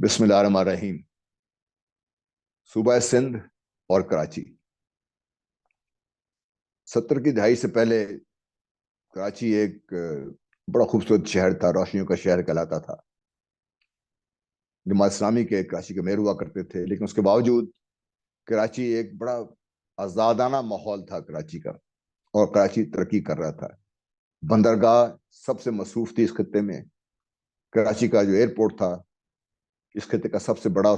بسم اللہ الرحمن الرحیم۔ صوبہ سندھ اور کراچی 70 کی دہائی سے پہلے کراچی ایک بڑا خوبصورت شہر تھا، روشنیوں کا شہر کہلاتا تھا۔ جماعت اسلامی کے کراچی کے میئر ہوا کرتے تھے، لیکن اس کے باوجود کراچی ایک بڑا آزادانہ ماحول تھا کراچی کا، اور کراچی ترقی کر رہا تھا۔ بندرگاہ سب سے مصروف تھی اس خطے میں۔ کراچی کا جو ایئرپورٹ تھا اس خطے کا سب سے بڑا،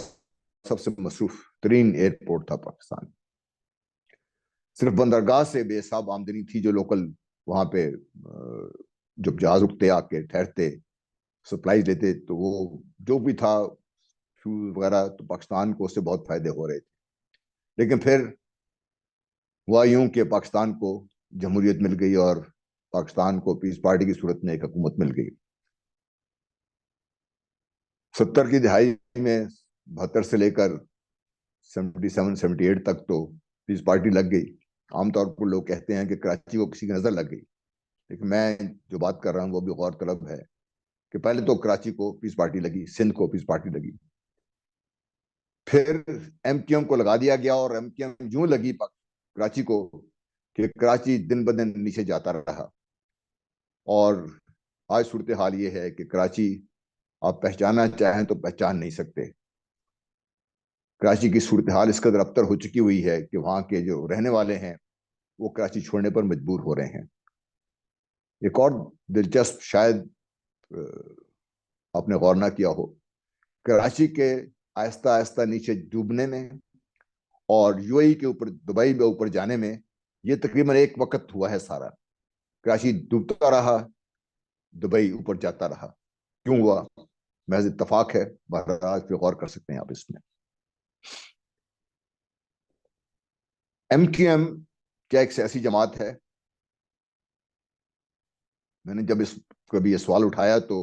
سب سے مصروف ترین ایئرپورٹ تھا پاکستان۔ صرف بندرگاہ سے بے حساب آمدنی تھی، جو لوکل وہاں پہ جب جہاز رکتے آ کے ٹھہرتے سپلائیز لیتے تو وہ جو بھی تھا فیول وغیرہ، تو پاکستان کو اس سے بہت فائدے ہو رہے تھے۔ لیکن پھر ہوا یوں کہ پاکستان کو جمہوریت مل گئی اور پاکستان کو پیس پارٹی کی صورت میں ایک حکومت مل گئی۔ 70 کی دہائی میں 72 سے لے کر 77 78 تک تو پیس پارٹی لگ گئی۔ عام طور پر لوگ کہتے ہیں کہ کراچی کو کسی کی نظر لگ گئی، لیکن میں جو بات کر رہا ہوں وہ بھی غور طلب ہے کہ پہلے تو کراچی کو پیس پارٹی لگی، سندھ کو پیس پارٹی لگی، پھر ایم کیو ایم کو لگا دیا گیا، اور ایم کیو ایم یوں لگی کراچی کو کہ کراچی دن بدن نیچے جاتا رہا۔ اور آج صورتحال یہ ہے کہ کراچی آپ پہچاننا چاہیں تو پہچان نہیں سکتے۔ کراچی کی صورتحال اس قدر ابتر ہو چکی ہوئی ہے کہ وہاں کے جو رہنے والے ہیں وہ کراچی چھوڑنے پر مجبور ہو رہے ہیں۔ ایک اور دلچسپ، شاید آپ نے غور نہ کیا ہو، کراچی کے آہستہ آہستہ نیچے ڈوبنے میں اور یو اے ای کے اوپر، دبئی میں اوپر جانے میں یہ تقریباً ایک وقت ہوا ہے سارا۔ کراچی ڈوبتا رہا، دبئی اوپر جاتا رہا۔ کیوں ہوا؟ محض اتفاق ہے، بہرحال پہ غور کر سکتے ہیں آپ اس میں۔ ایم کیو ایم کیا ایک سیاسی جماعت ہے؟ میں نے جب کبھی یہ سوال اٹھایا تو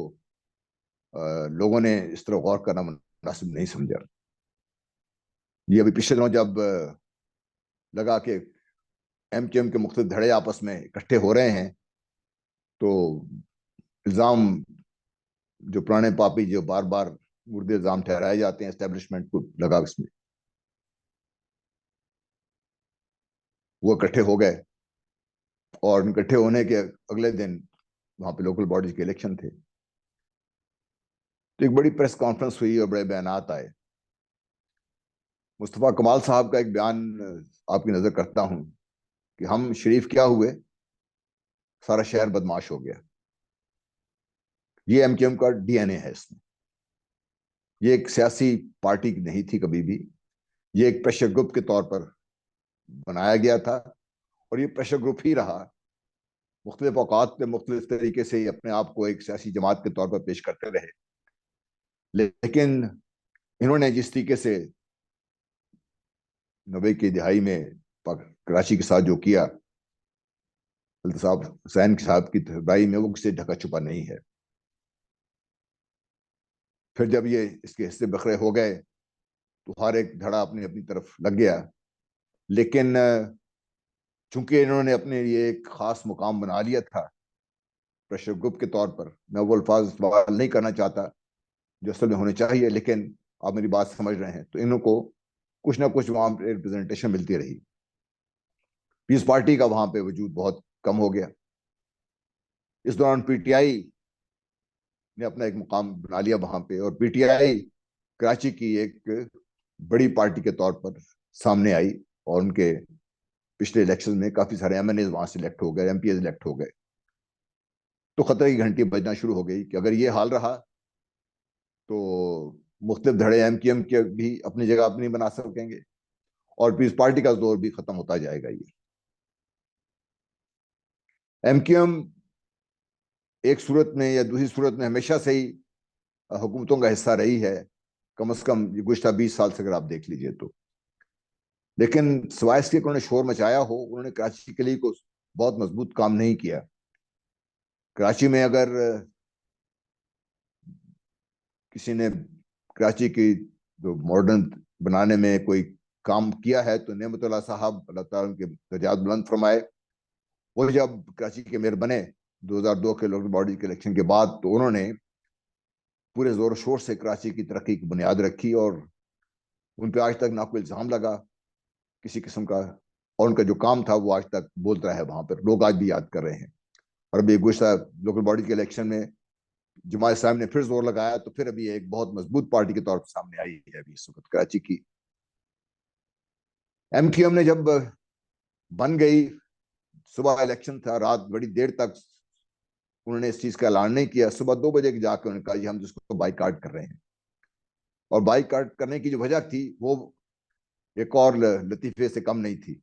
لوگوں نے اس طرح غور کرنا مناسب نہیں سمجھا۔ یہ ابھی پچھلے دنوں جب لگا کہ ایم کیو ایم کے مختلف دھڑے آپس میں اکٹھے ہو رہے ہیں تو الزام جو پرانے پاپی جو بار بار مردے الزام ٹھہرائے جاتے ہیں اسٹیبلشمنٹ کو لگا، اس میں وہ اکٹھے ہو گئے، اور اکٹھے ہونے کے اگلے دن وہاں پہ لوکل باڈیز کے الیکشن تھے، تو ایک بڑی پریس کانفرنس ہوئی اور بڑے بیانات آئے۔ مصطفیٰ کمال صاحب کا ایک بیان آپ کی نظر کرتا ہوں کہ ہم شریف کیا ہوئے، سارا شہر بدماش ہو گیا۔ یہ ایم کیو ایم کا ڈی این اے ہے اس میں۔ یہ ایک سیاسی پارٹی نہیں تھی کبھی بھی، یہ ایک پریشر گروپ کے طور پر بنایا گیا تھا، اور یہ پریشر گروپ ہی رہا۔ مختلف اوقات میں مختلف طریقے سے اپنے آپ کو ایک سیاسی جماعت کے طور پر پیش کرتے رہے، لیکن انہوں نے جس طریقے سے 90 کی دہائی میں کراچی کے ساتھ جو کیا، الطاف حسین صاحب کی تباہی میں، وہ کسی ڈھکا چھپا نہیں ہے۔ پھر جب یہ اس کے حصے بکھرے ہو گئے تو ہر ایک دھڑا اپنی اپنی طرف لگ گیا، لیکن چونکہ انہوں نے اپنے لیے ایک خاص مقام بنا لیا تھا پریشر گروپ کے طور پر، میں وہ الفاظ استعمال نہیں کرنا چاہتا جو اصل میں ہونے چاہیے، لیکن آپ میری بات سمجھ رہے ہیں، تو انہوں کو کچھ نہ کچھ وہاں پہ ریپرزنٹیشن ملتی رہی۔ پیس پارٹی کا وہاں پہ وجود بہت کم ہو گیا۔ اس دوران پی ٹی آئی نے اپنا ایک مقام بنا لیا وہاں پہ، اور پی ٹی آئی کراچی کی ایک بڑی پارٹی کے طور پر سامنے آئی، اور ان کے پچھلے الیکشن میں کافی سارے ایم این ایز وہاں سے الیکٹ ہو گئے، ایم پی ایز الیکٹ ہو گئے۔ تو خطرے کی گھنٹی بجنا شروع ہو گئی کہ اگر یہ حال رہا تو مختلف دھڑے ایم کیو ایم کے بھی اپنی جگہ اپنی بنا سکیں گے، اور پیس پارٹی کا دور بھی ختم ہوتا جائے گا۔ یہ ایم کیو ایم ایک صورت میں یا دوسری صورت میں ہمیشہ سے ہی حکومتوں کا حصہ رہی ہے، کم از کم گزشتہ 20 سال سے اگر آپ دیکھ لیجئے تو۔ لیکن سوائے اس کے انہوں نے شور مچایا ہو، انہوں نے کراچی کے لیے کو بہت مضبوط کام نہیں کیا۔ کراچی میں اگر کسی نے کراچی کی جو ماڈرن بنانے میں کوئی کام کیا ہے تو نعمت اللہ صاحب، اللہ تعالیٰ ان کے درجات بلند فرمائے، وہ جب کراچی کے میئر بنے 2002 کے لوکل باڈی کے الیکشن کے بعد، تو انہوں نے پورے زور و شور سے کراچی کی ترقی کی بنیاد رکھی، اور ان پہ آج تک نہ کوئی الزام لگا کسی قسم کا، اور ان کا جو کام تھا وہ آج تک بولتا رہا ہے، وہاں پر لوگ آج بھی یاد کر رہے ہیں۔ اور ابھی گزشتہ لوکل باڈی کے الیکشن میں جماعت اسلامی نے پھر زور لگایا، تو پھر ابھی ایک بہت مضبوط پارٹی کے طور پر سامنے آئی ہے ابھی اس وقت کراچی کی۔ ایم کیو ایم نے جب بن گئی، صبح الیکشن تھا، رات بڑی دیر تک انہوں نے اس چیز کا اعلان نہیں کیا، صبح 2 بجے جا کے انہوں نے کہا جی ہم جس کو بائی کاٹ کر رہے ہیں، اور بائی کاٹ کرنے کی جو وجہ تھی وہ ایک اور لطیفے سے کم نہیں تھی۔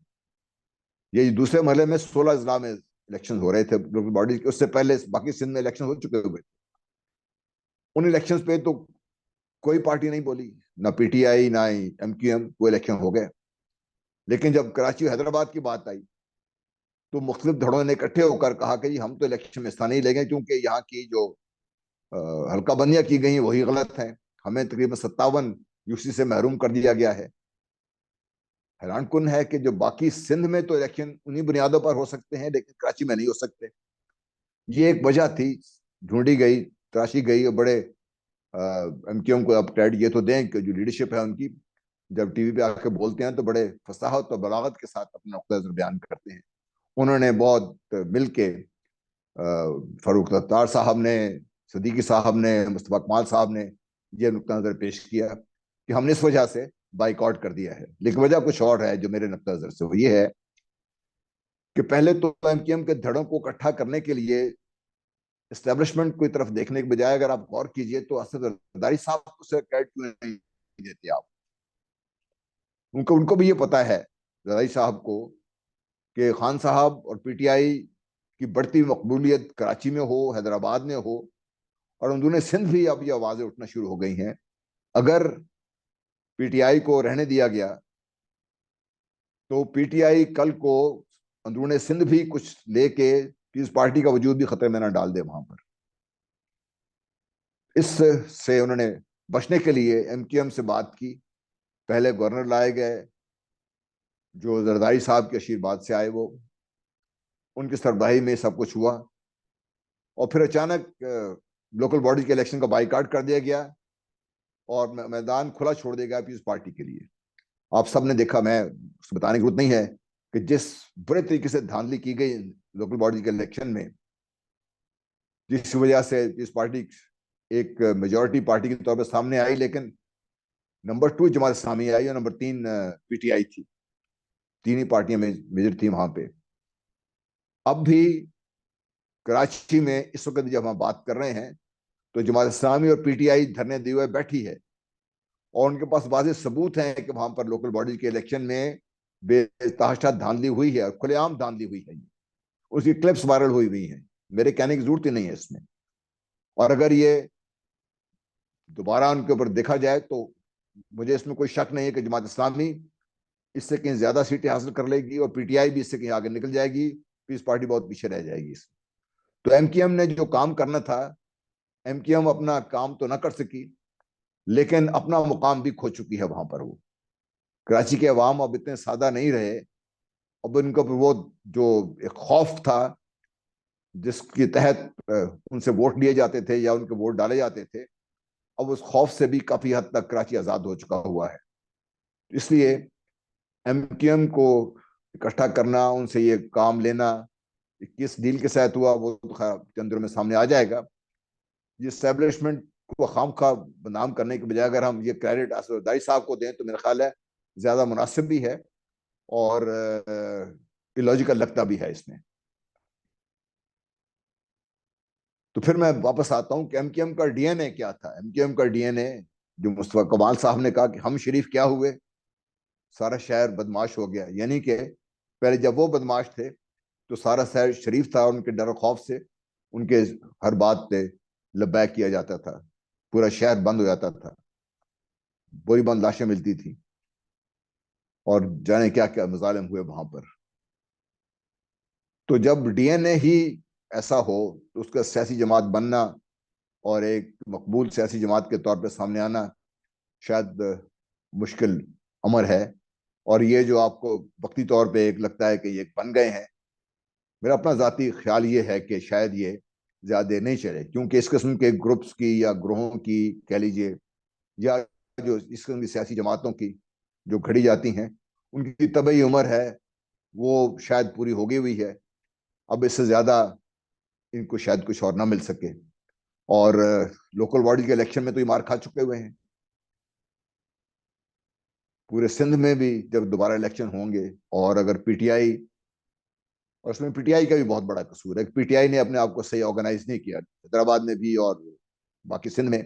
یہ دوسرے مرحلے میں 16 اضلاع میں الیکشن ہو رہے تھے لوکل باڈی کے، اس سے پہلے باقی سندھ میں الیکشن ہو چکے ہوئے، ان الیکشن پہ تو کوئی پارٹی نہیں بولی، نہ پی ٹی آئی نہ ایم کیو ایم، وہ الیکشن ہو گئے۔ لیکن جب کراچی اور حیدرآباد کی بات آئی تو مختلف دھڑوں نے اکٹھے ہو کر کہا کہ جی ہم تو الیکشن میں حصہ نہیں لیں گے، کیونکہ یہاں کی جو حلقہ بندیاں کی گئی وہی غلط ہیں، ہمیں تقریباً 57 یو سی سے محروم کر دیا گیا ہے۔ حیران کن ہے کہ جو باقی سندھ میں تو الیکشن انہی بنیادوں پر ہو سکتے ہیں، لیکن کراچی میں نہیں ہو سکتے۔ یہ ایک وجہ تھی، ڈھونڈی گئی، تراشی گئی، اور بڑے ایم کیو ایم کو اب کریڈٹ یہ تو دیں کہ جو لیڈرشپ ہے ان کی، جب ٹی وی پہ آ کے بولتے ہیں تو بڑے فصاحت اور بلاغت کے ساتھ اپنا نقطہ نظر بیان کرتے ہیں۔ انہوں نے بہت مل کے فاروق ستار صاحب نے، صدیقی صاحب نے، مصطفیٰ کمال صاحب نے یہ نقطہ نظر پیش کیا کہ ہم نے اس وجہ سے بائیک آؤٹ کر دیا ہے، لیکن وجہ کچھ اور ہے جو میرے نقطہ نظر سے وہ یہ ہے کہ پہلے تو ایم کیو ایم کے دھڑوں کو اکٹھا کرنے کے لیے اسٹیبلشمنٹ کی طرف دیکھنے کے بجائے اگر آپ غور کیجئے تو اسد زرداری صاحب کو سے کریڈٹ کیوں نہیں دیتے آپ؟ ان کو بھی یہ پتا ہے زرداری صاحب کو کہ خان صاحب اور پی ٹی آئی کی بڑھتی مقبولیت کراچی میں ہو، حیدرآباد میں ہو، اور اندرون سندھ بھی اب یہ آوازیں اٹھنا شروع ہو گئی ہیں۔ اگر پی ٹی آئی کو رہنے دیا گیا تو پی ٹی آئی کل کو اندرون سندھ بھی کچھ لے کے پیس پارٹی کا وجود بھی خطرے میں نہ ڈال دے وہاں پر۔ اس سے انہوں نے بچنے کے لیے ایم کیو ایم سے بات کی، پہلے گورنر لائے گئے جو زرداری صاحب کے آشیرواد سے آئے، وہ ان کی سربراہی میں سب کچھ ہوا، اور پھر اچانک لوکل باڈی کے الیکشن کا بائیکاٹ کر دیا گیا اور میدان کھلا چھوڑ دیا گیا پیپلز پارٹی کے لیے۔ آپ سب نے دیکھا، میں بتانے کی ضرورت نہیں ہے کہ جس برے طریقے سے دھاندلی کی گئی لوکل باڈی کے الیکشن میں، جس وجہ سے پیپلز پارٹی ایک میجورٹی پارٹی کے طور پہ سامنے آئی، لیکن نمبر 2 جماعت اسلامی آئی اور نمبر 3 پی ٹی آئی تھی، تین ہی پارٹیاں میجر تھیں وہاں پہ۔ اب بھی کراچی میں اس وقت جب ہم بات کر رہے ہیں تو جماعت اسلامی اور پی ٹی آئی دھرنے دیے ہوئے بیٹھی ہے، اور ان کے پاس واضح ثبوت ہیں کہ وہاں پر لوکل باڈی کے الیکشن میں بے تحاشا دھاندلی ہوئی ہے، اور کھلے عام دھاندلی ہوئی ہے، اس کی کلپس وائرل ہوئی ہیں، میرے کہنے کی ضرورت ہی نہیں ہے اس میں۔ اور اگر یہ دوبارہ ان کے اوپر دیکھا جائے تو مجھے اس میں کوئی شک نہیں ہے کہ جماعت اسلامی اس سے کہیں زیادہ سیٹیں حاصل کر لے گی، اور پی ٹی آئی بھی اس سے کہیں آگے نکل جائے گی، پیس پارٹی بہت پیچھے رہ جائے گی اس میں۔ تو ایم کیو ایم نے جو کام کرنا تھا، ایم کیو ایم اپنا کام تو نہ کر سکی، لیکن اپنا مقام بھی کھو چکی ہے وہاں پر۔ وہ کراچی کے عوام اب اتنے سادہ نہیں رہے، اب ان کا وہ جو ایک خوف تھا جس کے تحت ان سے ووٹ لیے جاتے تھے یا ان کے ووٹ ڈالے جاتے تھے، اب اس خوف سے بھی کافی حد تک کراچی آزاد ہو چکا ہوا ہے۔ اس لیے ایم کیو ایم کو اکٹھا کرنا، ان سے یہ کام لینا، کس ڈیل کے ساتھ ہوا وہ تو خیر چند دنوں میں سامنے آ جائے گا۔ یہ اسٹیبلشمنٹ کو خام خواہ بدنام کرنے کے بجائے اگر ہم یہ کریڈٹ اسد زرداری صاحب کو دیں تو میرا خیال ہے زیادہ مناسب بھی ہے اور لاجیکل لگتا بھی ہے اس میں۔ تو پھر میں واپس آتا ہوں کہ ایم کیو ایم کا ڈی این اے کیا تھا۔ ایم کیو ایم کا ڈی این اے جو مصطفیٰ کمال صاحب نے کہا کہ ہم شریف کیا ہوئے، سارا شہر بدماش ہو گیا، یعنی کہ پہلے جب وہ بدماش تھے تو سارا شہر شریف تھا، ان کے ڈر و خوف سے ان کے ہر بات پہ لبیک کیا جاتا تھا، پورا شہر بند ہو جاتا تھا، بوری بند لاشیں ملتی تھی، اور جانے کیا کیا مظالم ہوئے وہاں پر۔ تو جب ڈی این اے ہی ایسا ہو تو اس کا سیاسی جماعت بننا اور ایک مقبول سیاسی جماعت کے طور پہ سامنے آنا شاید مشکل امر ہے، اور یہ جو آپ کو وقتی طور پہ ایک لگتا ہے کہ یہ بن گئے ہیں، میرا اپنا ذاتی خیال یہ ہے کہ شاید یہ زیادہ نہیں چلے، کیونکہ اس قسم کے گروپس کی یا گروہوں کی کہہ لیجیے یا جو اس قسم کی سیاسی جماعتوں کی جو کھڑی جاتی ہیں ان کی طبعی عمر ہے وہ شاید پوری ہو گئی ہوئی ہے. اب اس سے زیادہ ان کو شاید کچھ اور نہ مل سکے. اور لوکل باڈی کے الیکشن میں تو یہ مار کھا چکے ہوئے ہیں. پورے سندھ میں بھی جب دوبارہ الیکشن ہوں گے اور اگر پی ٹی آئی، اور اس میں پی ٹی آئی کا بھی بہت بڑا قصور ہے، پی ٹی آئی نے اپنے آپ کو صحیح آرگنائز نہیں کیا حیدرآباد میں بھی اور باقی سندھ میں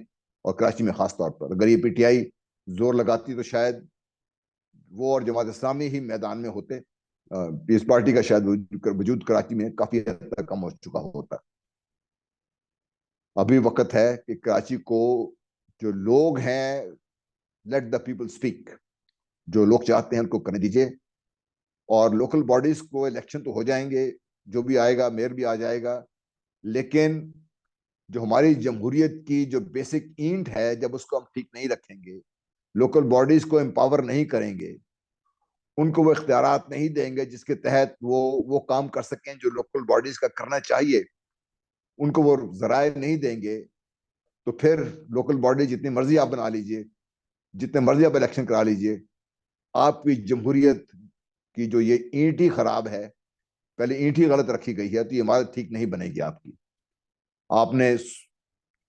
اور کراچی میں خاص طور پر. اگر یہ پی ٹی آئی زور لگاتی تو شاید وہ اور جماعت اسلامی ہی میدان میں ہوتے. پیس پارٹی کا شاید وجود کراچی میں کافی حد تک کم ہو چکا ہوتا. ابھی وقت ہے کہ کراچی کو جو لوگ ہیں لیٹ دا پیپل اسپیک، جو لوگ چاہتے ہیں ان کو کرنے دیجیے. اور لوکل باڈیز کو الیکشن تو ہو جائیں گے، جو بھی آئے گا میئر بھی آ جائے گا، لیکن جو ہماری جمہوریت کی جو بیسک اینٹ ہے جب اس کو ہم ٹھیک نہیں رکھیں گے، لوکل باڈیز کو امپاور نہیں کریں گے، ان کو وہ اختیارات نہیں دیں گے جس کے تحت وہ کام کر سکیں جو لوکل باڈیز کا کرنا چاہیے، ان کو وہ ذرائع نہیں دیں گے، تو پھر لوکل باڈی جتنی مرضی آپ بنا لیجئے، جتنے مرضی آپ الیکشن کرا لیجئے، آپ کی جمہوریت کی جو یہ اینٹ ہی خراب ہے، پہلے اینٹ ہی غلط رکھی گئی ہے، تو یہ عمارت ٹھیک نہیں بنے گی آپ کی. آپ نے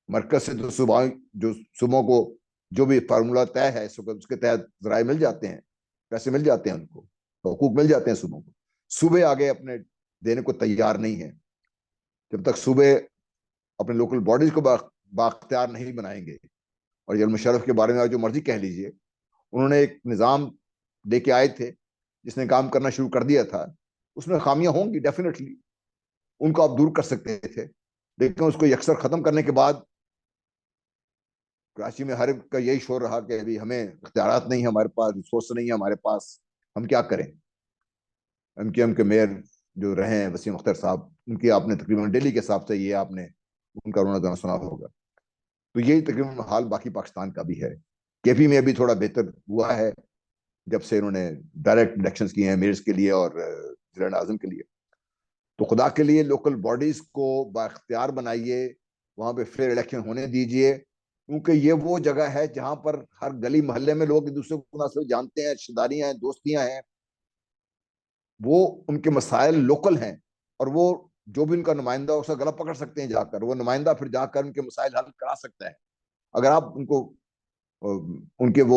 مرکز سے تو صوبوں کو جو بھی فارمولہ طے ہے اس کے تحت ذرائع مل جاتے ہیں، پیسے مل جاتے ہیں، ان کو حقوق مل جاتے ہیں صوبوں کو. صوبے آگے اپنے دینے کو تیار نہیں ہیں. جب تک صوبے اپنے لوکل باڈیز کو بااختیار نہیں بنائیں گے. اور یہ مشرف کے بارے میں جو مرضی کہہ لیجئے، انہوں نے ایک نظام لے کے آئے تھے جس نے کام کرنا شروع کر دیا تھا. اس میں خامیاں ہوں گی ڈیفینیٹلی، ان کو آپ دور کر سکتے تھے، لیکن اس کو یکسر ختم کرنے کے بعد کراچی میں ہر ایک کا یہی شور رہا کہ ابھی ہمیں اختیارات نہیں ہے، ہمارے پاس ریسورس نہیں ہے، ہمارے پاس ہم کیا کریں. ایم کے میئر جو رہے ہیں وسیم اختر صاحب، ان کی آپ نے تقریباً ڈیلی کے حساب سے یہ آپ نے ان کا رونا دھونا سنا ہوگا. تو یہی تقریباً حال باقی پاکستان کا بھی ہے. کے پی میں ابھی تھوڑا بہتر ہوا ہے جب سے انہوں نے ڈائریکٹ الیکشنز کیے ہیں میئرز کے لیے اور ضلع ناظم کے لیے. تو خدا کے لیے لوکل باڈیز کو بااختیار بنائیے، وہاں پہ فیئر الیکشن ہونے دیجیے، کیونکہ یہ وہ جگہ ہے جہاں پر ہر گلی محلے میں لوگ ایک دوسرے کو مناسب جانتے ہیں، رشتہ داریاں ہیں، دوستیاں ہیں، وہ ان کے مسائل لوکل ہیں، اور وہ جو بھی ان کا نمائندہ اس کا گلا پکڑ سکتے ہیں، جا کر وہ نمائندہ پھر جا کر ان کے مسائل حل کرا سکتا ہے. اگر آپ ان کو ان کے وہ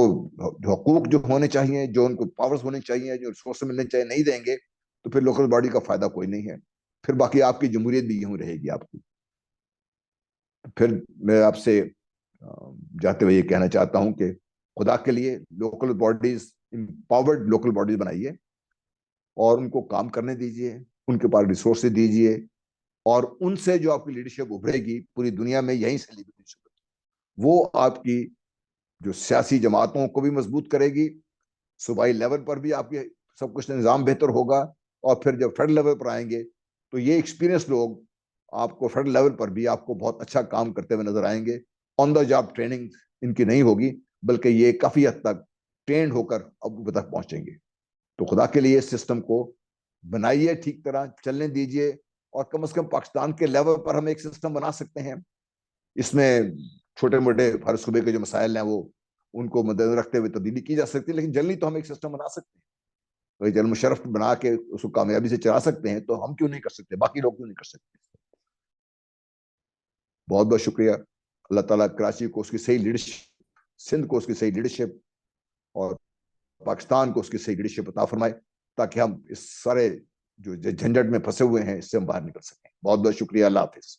حقوق جو ہونے چاہیے، جو ان کو پاورز ہونے چاہیے، جو ریسورس ملنے چاہیے نہیں دیں گے، تو پھر لوکل باڈی کا فائدہ کوئی نہیں ہے. پھر باقی آپ کی جمہوریت بھی یوں رہے گی آپ کی. پھر میں آپ سے جاتے ہوئے یہ کہنا چاہتا ہوں کہ خدا کے لیے local bodies, empowered local bodies بنائیے اور ان کو کام کرنے دیجیے، ان کے پاس ریسورسز دیجیے، اور ان سے جو آپ کی لیڈرشپ ابھرے گی پوری دنیا میں یہیں سے لیڈرشپ، وہ آپ کی جو سیاسی جماعتوں کو بھی مضبوط کرے گی، صوبائی لیول پر بھی آپ کے سب کچھ نظام بہتر ہوگا، اور پھر جب فیڈرل لیول پر آئیں گے تو یہ ایکسپیرینس لوگ آپ کو فیڈرل لیول پر بھی آپ کو بہت اچھا کام کرتے ہوئے نظر آئیں گے. آن دا جاب ٹریننگ ان کی نہیں ہوگی، بلکہ یہ کافی حد تک ٹرینڈ ہو کر اب تک پہنچیں گے. تو خدا کے لیے اس سسٹم کو بنائیے، ٹھیک طرح چلنے دیجیے، اور کم از کم پاکستان کے لیول پر ہم ایک سسٹم بنا سکتے ہیں. اس میں چھوٹے موٹے ہر صوبے کے جو مسائل ہیں وہ ان کو مد نظر رکھتے ہوئے تبدیلی کی جا سکتی ہے، لیکن جلدی تو ہم ایک سسٹم بنا سکتے ہیں. جنرل مشرف بنا کے اس کو کامیابی سے چلا سکتے ہیں، تو ہم کیوں نہیں کر سکتے، باقی لوگ کیوں نہیں کر سکتے. بہت بہت شکریہ. اللہ تعالیٰ کراچی کو اس کی صحیح لیڈرشپ، سندھ کو اس کی صحیح لیڈرشپ، اور پاکستان کو اس کی صحیح لیڈرشپ عطا فرمائے، تاکہ ہم اس سارے جو جھنجٹ میں پھنسے ہوئے ہیں اس سے ہم باہر نکل سکیں. بہت بہت شکریہ. اللہ حافظ.